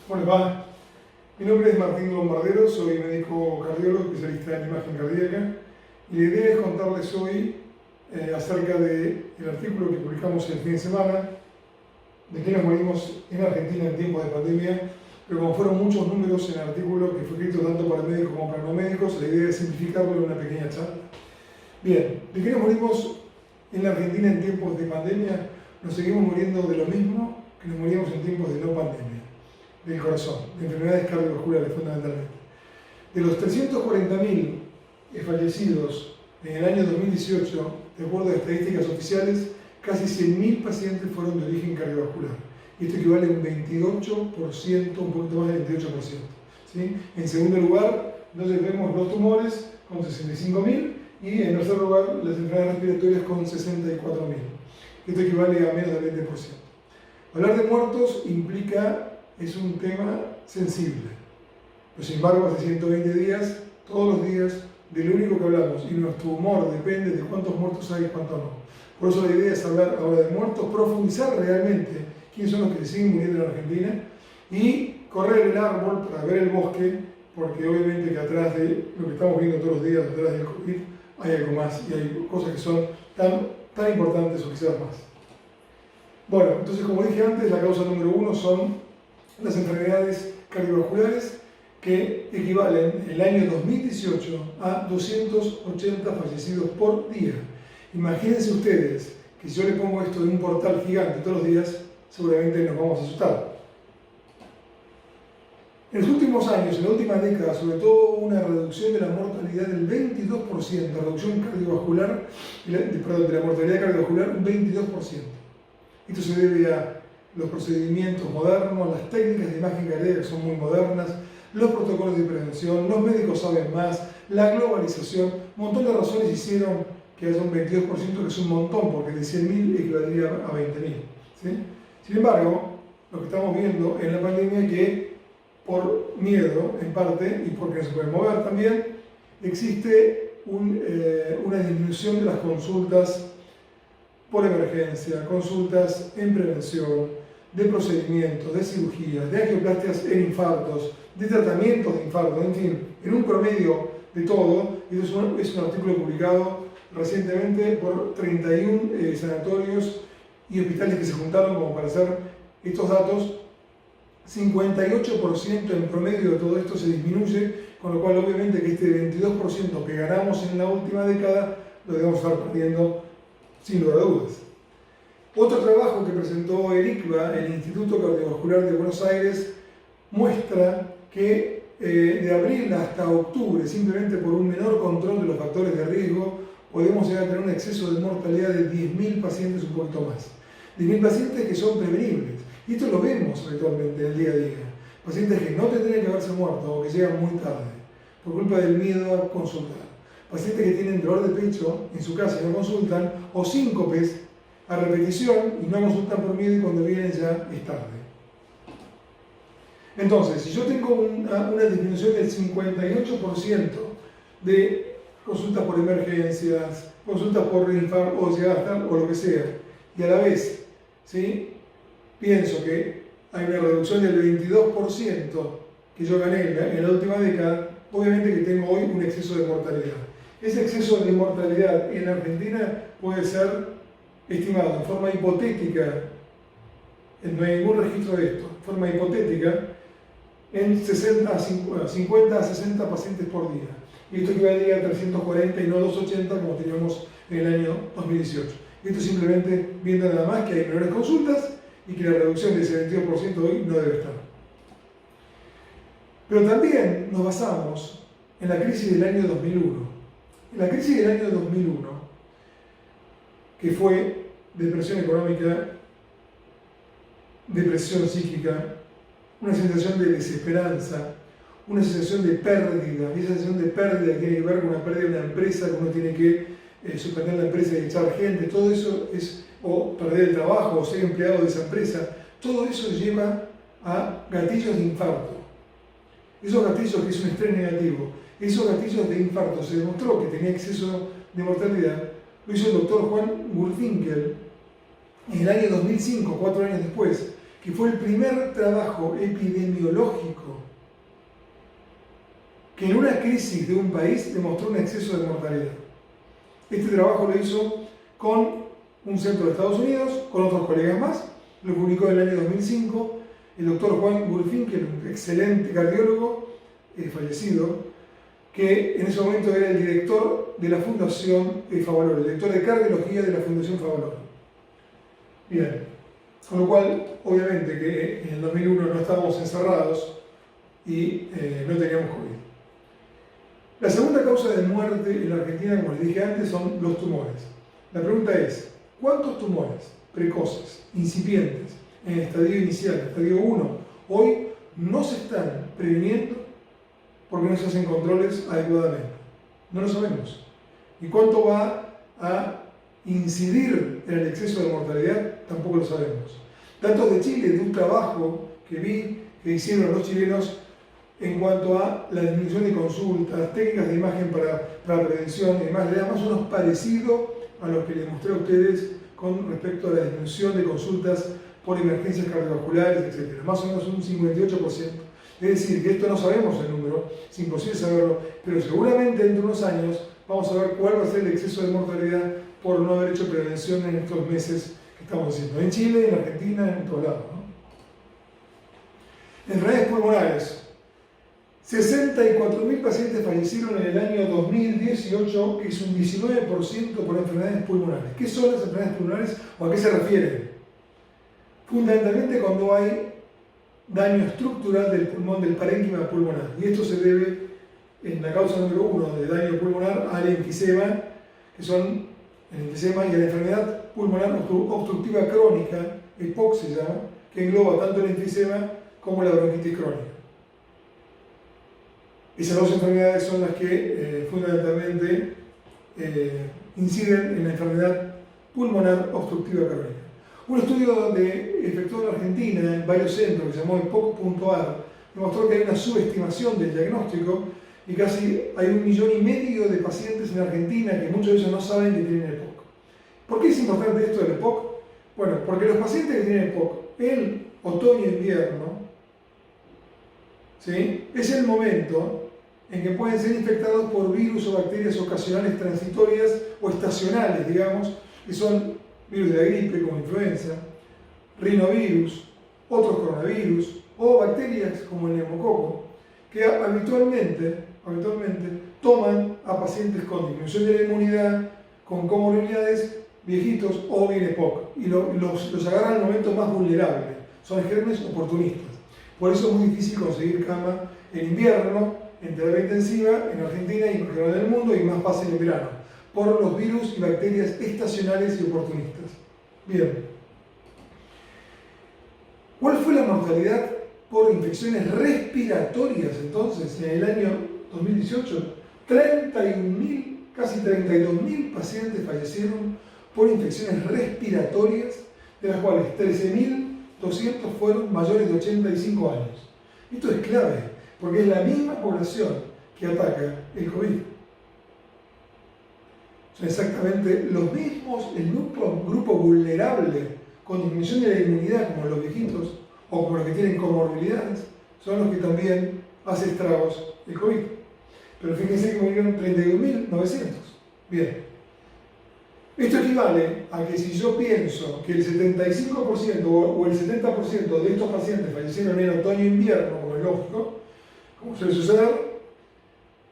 ¿Cómo les va? Mi nombre es Martín Lombardero, soy médico cardiólogo, especialista en imagen cardíaca, y la idea es contarles hoy acerca del artículo que publicamos el fin de semana, de que nos morimos en Argentina en tiempos de pandemia, pero como fueron muchos números en el artículo que fue escrito tanto para médicos como para no médicos, la idea es simplificarlo en una pequeña charla. Bien, ¿de qué nos morimos en la Argentina en tiempos de pandemia? Nos seguimos muriendo de lo mismo que nos moríamos en tiempos de no pandemia, del corazón, de enfermedades cardiovasculares fundamentalmente. De los 340.000 fallecidos en el año 2018, de acuerdo a estadísticas oficiales, casi 100.000 pacientes fueron de origen cardiovascular. Y esto equivale a un 28%, un poquito más del 28%. ¿Sí? En segundo lugar, entonces vemos los tumores con 65.000 y en tercer lugar las enfermedades respiratorias con 64.000. Esto equivale a menos del 20%. Hablar de muertos es un tema sensible. Pero sin embargo, hace 120 días, todos los días, de lo único que hablamos, y nuestro humor depende de cuántos muertos hay y cuántos no. Por eso la idea es hablar ahora de muertos, profundizar realmente quiénes son los que siguen muriendo en Argentina y correr el árbol para ver el bosque, porque obviamente que atrás de lo que estamos viendo todos los días, atrás del COVID, hay algo más y hay cosas que son tan importantes o quizás más. Bueno, entonces como dije antes, la causa número 1 son las enfermedades cardiovasculares, que equivalen en el año 2018 a 280 fallecidos por día. Imagínense ustedes que si yo le pongo esto en un portal gigante todos los días, seguramente nos vamos a asustar. En los últimos años, en la última década, sobre todo una reducción de la mortalidad del 22%, reducción cardiovascular, de la mortalidad cardiovascular un 22%. Esto se debe a los procedimientos modernos, las técnicas de imagen cardíaca que son muy modernas, los protocolos de prevención, los médicos saben más, la globalización, un montón de razones hicieron que haya un 22%, que es un montón, porque de 100.000 equivaldría a 20.000. ¿Sí? Sin embargo, lo que estamos viendo en la pandemia es que por miedo, en parte, y porque no se puede mover también, existe una disminución de las consultas por emergencia, consultas en prevención, de procedimientos, de cirugías, de angioplastias en infartos, de tratamientos de infartos, en fin, en un promedio de todo. Y es un artículo publicado recientemente por 31 sanatorios y hospitales que se juntaron como para hacer estos datos. 58% en promedio de todo esto se disminuye, con lo cual obviamente que este 22% que ganamos en la última década lo debemos estar perdiendo sin lugar a dudas. Otro trabajo que presentó el ICVA, el Instituto Cardiovascular de Buenos Aires, muestra que de abril hasta octubre, simplemente por un menor control de los factores de riesgo, podemos llegar a tener un exceso de mortalidad de 10.000 pacientes, un poquito más. 10.000 pacientes que son prevenibles. Y esto lo vemos habitualmente en el día a día. Pacientes que no tendrían que haberse muerto o que llegan muy tarde, por culpa del miedo a consultar. Pacientes que tienen dolor de pecho en su casa y no consultan, o síncopes a repetición y no consultan por miedo y cuando vienen ya es tarde. Entonces, si yo tengo una disminución del 58% de consultas por emergencias, consultas por infarto o llegar a estar o lo que sea, y a la vez, ¿sí?, pienso que hay una reducción del 22% que yo gané en la última década, obviamente que tengo hoy un exceso de mortalidad. Ese exceso de mortalidad en Argentina puede ser estimado en forma hipotética, no hay ningún registro de esto, en forma hipotética, en 50 a 60 pacientes por día. Y esto equivaldría a 340 y no 280 como teníamos en el año 2018. Esto simplemente viendo nada más que hay menores consultas y que la reducción de ese 22% hoy no debe estar. Pero también nos basamos en la crisis del año 2001. En la crisis del año 2001, que fue depresión económica, depresión psíquica, una sensación de desesperanza, una sensación de pérdida, y esa sensación de pérdida tiene que ver con una pérdida de una empresa, que uno tiene que suspender la empresa y echar gente, todo eso o perder el trabajo, o ser empleado de esa empresa, todo eso lleva a gatillos de infarto. Esos gatillos, que es un estrés negativo, esos gatillos de infarto se demostró que tenía exceso de mortalidad, lo hizo el doctor Juan Gurfinkel en el año 2005, 4 años después, que fue el primer trabajo epidemiológico que en una crisis de un país demostró un exceso de mortalidad. Este trabajo lo hizo con un centro de Estados Unidos, con otros colegas más, lo publicó en el año 2005 el doctor Juan Gurfinkel, un excelente cardiólogo fallecido, que en ese momento era el director de la Fundación Favaloro, el director de cardiología de la Fundación Favaloro. Bien, con lo cual, obviamente que en el 2001 no estábamos encerrados y no teníamos COVID. La segunda causa de muerte en la Argentina, como les dije antes, son los tumores. La pregunta es, ¿cuántos tumores precoces, incipientes, en el estadio inicial, estadio 1, hoy no se están previniendo porque no se hacen controles adecuadamente? No lo sabemos. ¿Y cuánto va a incidir en el exceso de mortalidad? Tampoco lo sabemos. Datos de Chile, de un trabajo que vi que hicieron los chilenos en cuanto a la disminución de consultas, técnicas de imagen para prevención y demás, le da más o menos parecido a lo que les mostré a ustedes con respecto a la disminución de consultas por emergencias cardiovasculares, etc. Más o menos un 58%. Es decir, que esto no sabemos el número, es imposible saberlo, pero seguramente dentro de unos años vamos a ver cuál va a ser el exceso de mortalidad por no haber hecho prevención en estos meses que estamos haciendo. En Chile, en Argentina, en todos lados, ¿no? Enfermedades pulmonares. 64.000 pacientes fallecieron en el año 2018, que es un 19% por enfermedades pulmonares. ¿Qué son las enfermedades pulmonares o a qué se refieren? Fundamentalmente cuando hay daño estructural del pulmón, del parénquima pulmonar. Y esto se debe, en la causa número 1 de daño pulmonar, al enfisema, que son el enfisema y la enfermedad pulmonar obstructiva crónica, EPOC se llama, que engloba tanto el enfisema como la bronquitis crónica. Esas dos enfermedades son las que fundamentalmente inciden en la enfermedad pulmonar obstructiva crónica. Un estudio efectuado en Argentina, en varios centros, que se llamó EPOC.ar, demostró que hay una subestimación del diagnóstico y casi hay 1,5 millones de pacientes en Argentina que muchos de ellos no saben que tienen EPOC. ¿Por qué es importante esto del EPOC? Bueno, porque los pacientes que tienen EPOC en otoño e invierno, ¿sí?, es el momento en que pueden ser infectados por virus o bacterias ocasionales transitorias o estacionales, digamos, que son virus de la gripe como influenza, rinovirus, otros coronavirus o bacterias como el neumococo, que habitualmente toman a pacientes con disminución de la inmunidad, con comorbilidades, viejitos o bien EPOC, y los agarran en el momento más vulnerable. Son gérmenes oportunistas. Por eso es muy difícil conseguir cama en invierno, en terapia intensiva, en Argentina y en general en el mundo, y más fácil en verano, por los virus y bacterias estacionales y oportunistas. Bien. ¿Cuál fue la mortalidad por infecciones respiratorias entonces en el año 2018? 31.000, casi 32.000 pacientes fallecieron por infecciones respiratorias, de las cuales 13.200 fueron mayores de 85 años. Esto es clave, porque es la misma población que ataca el COVID. Son exactamente los mismos, el grupo vulnerable con disminución de la inmunidad, como los viejitos o como los que tienen comorbilidades, son los que también hacen estragos el COVID. Pero fíjense que murieron 32.900. Bien. Esto equivale a que si yo pienso que el 75% o el 70% de estos pacientes fallecieron en otoño e invierno, como es lógico, como suele suceder,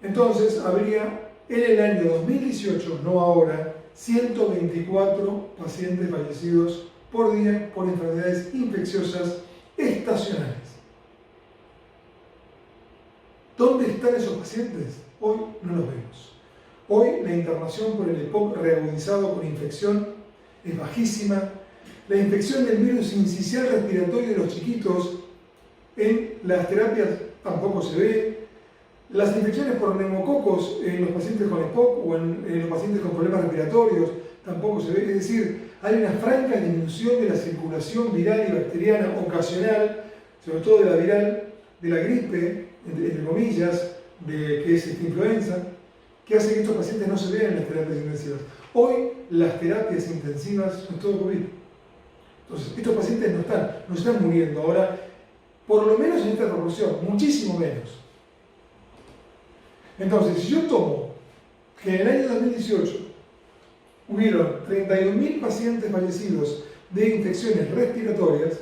entonces habría en el año 2018, no ahora, 124 pacientes fallecidos por día por enfermedades infecciosas estacionales. ¿Dónde están esos pacientes? Hoy no los vemos. Hoy la internación por el EPOC reagudizado con infección es bajísima. La infección del virus incisional respiratorio de los chiquitos en las terapias tampoco se ve. Las infecciones por neumococos en los pacientes con EPOC o en los pacientes con problemas respiratorios tampoco se ve. Es decir, hay una franca disminución de la circulación viral y bacteriana ocasional, sobre todo de la viral, de la gripe, entre comillas, que es esta influenza, que hace que estos pacientes no se vean en las terapias intensivas. Hoy las terapias intensivas son todo COVID. Entonces, estos pacientes no están muriendo ahora, por lo menos en esta proporción, muchísimo menos. Entonces, si yo tomo que en el año 2018 hubieron 31.000 pacientes fallecidos de infecciones respiratorias,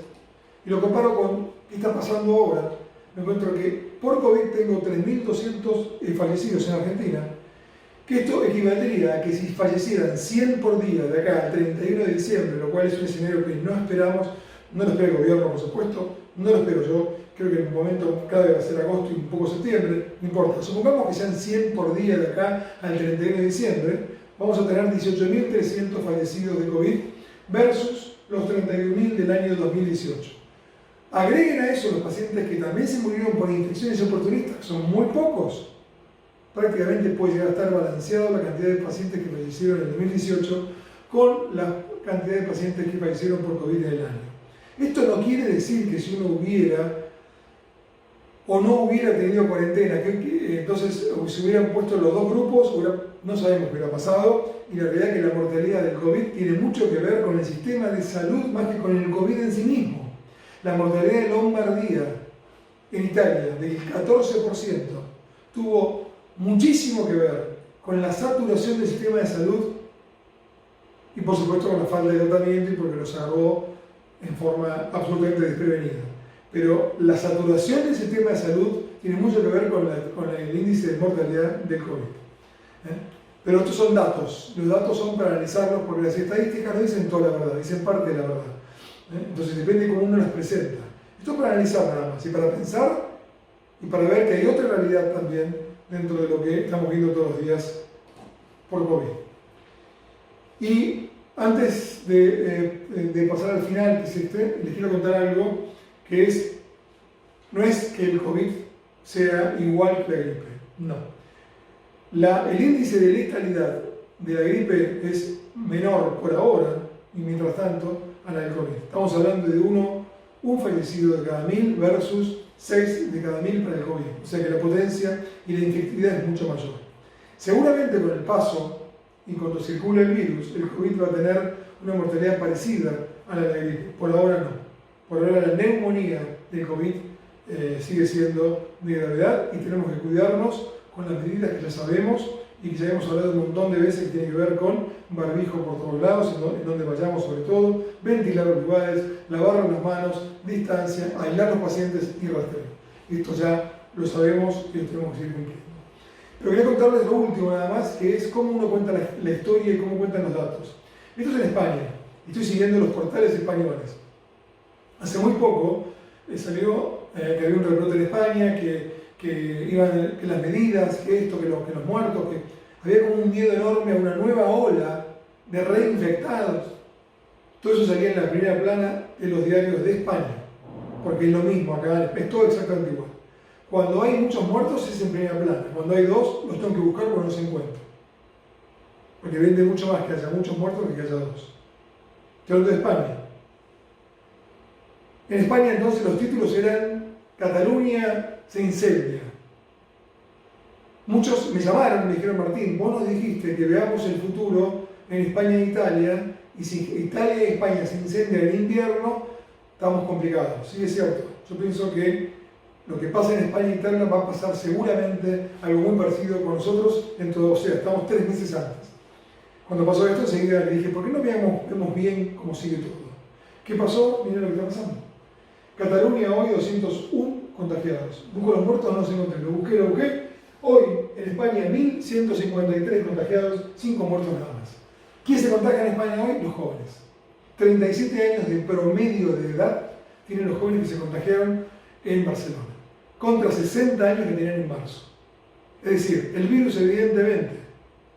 y lo comparo con qué está pasando ahora, me encuentro que por COVID tengo 3.200 fallecidos en Argentina, que esto equivaldría a que si fallecieran 100 por día de acá al 31 de diciembre, lo cual es un escenario que no esperamos, no lo espera el gobierno, por supuesto, no lo espero yo, creo que en un momento cada va a ser agosto y un poco septiembre, no importa, supongamos que sean 100 por día de acá al 31 de diciembre, vamos a tener 18.300 fallecidos de COVID versus los 31.000 del año 2018. Agreguen a eso los pacientes que también se murieron por infecciones oportunistas, que son muy pocos. Prácticamente puede llegar a estar balanceado la cantidad de pacientes que fallecieron en el 2018 con la cantidad de pacientes que fallecieron por COVID en el año. Esto no quiere decir que si uno hubiera o no hubiera tenido cuarentena, entonces se hubieran puesto los dos grupos, no sabemos qué hubiera pasado, y la realidad es que la mortalidad del COVID tiene mucho que ver con el sistema de salud más que con el COVID en sí mismo. La mortalidad de Lombardía en Italia del 14% tuvo muchísimo que ver con la saturación del sistema de salud y por supuesto con la falta de tratamiento y porque los agarró en forma absolutamente desprevenida. Pero la saturación del sistema de salud tiene mucho que ver con el índice de mortalidad del COVID. Pero estos son datos, los datos son para analizarlos porque las estadísticas no dicen toda la verdad, dicen parte de la verdad. Entonces depende de cómo uno las presenta. Esto es para analizar nada más y para pensar y para ver que hay otra realidad también dentro de lo que estamos viendo todos los días por COVID. Y antes de pasar al final, les quiero contar algo que no es que el COVID sea igual que la gripe, no. El índice de letalidad de la gripe es menor por ahora y mientras tanto a la del COVID. Estamos hablando de un fallecido de cada 1.000 versus 6 de cada 1.000 para el COVID. O sea que la potencia y la infectividad es mucho mayor. Seguramente con el paso y cuando circula el virus, el COVID va a tener una mortalidad parecida a la de la gripe. Por ahora no. Por ahora la neumonía del COVID sigue siendo de gravedad y tenemos que cuidarnos con las medidas que ya sabemos y que ya hemos hablado un montón de veces que tiene que ver con barbijo por todos lados, en donde vayamos sobre todo, ventilar los lugares, lavarnos las manos, distancia, aislar los pacientes y rastreo. Esto ya lo sabemos y lo tenemos que seguir cumpliendo. Pero quería contarles lo último nada más, que es cómo uno cuenta la historia y cómo cuentan los datos. Esto es en España, estoy siguiendo los portales españoles. Hace muy poco salió que había un rebrote en España, que las medidas, que los muertos, que había como un miedo enorme a una nueva ola de reinfectados. Todo eso salía en la primera plana de los diarios de España, porque es lo mismo acá, es todo exactamente igual. Cuando hay muchos muertos es en primera plana, cuando hay dos los tengo que buscar porque no se encuentran. Porque vende mucho más que haya muchos muertos que haya dos. Estoy hablando de España. En España entonces los títulos eran Cataluña se incendia. Muchos me llamaron y me dijeron, Martín, vos nos dijiste que veamos el futuro en España e Italia, y si Italia y España se incendian en invierno, estamos complicados. Sí, es cierto. Yo pienso que lo que pasa en España e Italia va a pasar seguramente algo muy parecido con nosotros o sea, estamos 3 meses antes. Cuando pasó esto, enseguida le dije, ¿por qué no vemos bien cómo sigue todo? ¿Qué pasó? Miren lo que está pasando. Cataluña hoy 201 contagiados. Busco los muertos, no se encontré. Lo busqué. Hoy en España 1.153 contagiados, 5 muertos nada más. ¿Quién se contagia en España hoy? Los jóvenes. 37 años de promedio de edad tienen los jóvenes que se contagiaron en Barcelona, contra 60 años que tenían en marzo. Es decir, el virus evidentemente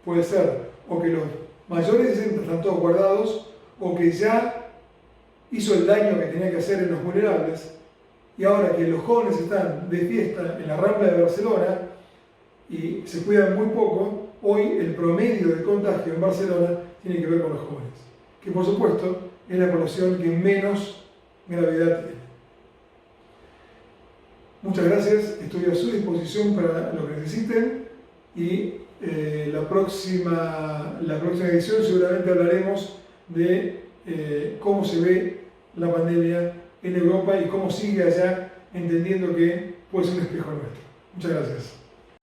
puede ser o que los mayores de 60 están todos guardados o que ya hizo el daño que tenía que hacer en los vulnerables y ahora que los jóvenes están de fiesta en la Rambla de Barcelona y se cuidan muy poco, hoy el promedio de contagio en Barcelona tiene que ver con los jóvenes, que por supuesto es la población que menos gravedad tiene. Muchas gracias, estoy a su disposición para lo que necesiten y la próxima edición seguramente hablaremos de cómo se ve la pandemia en Europa y cómo sigue allá, entendiendo que puede ser un espejo nuestro. Muchas gracias.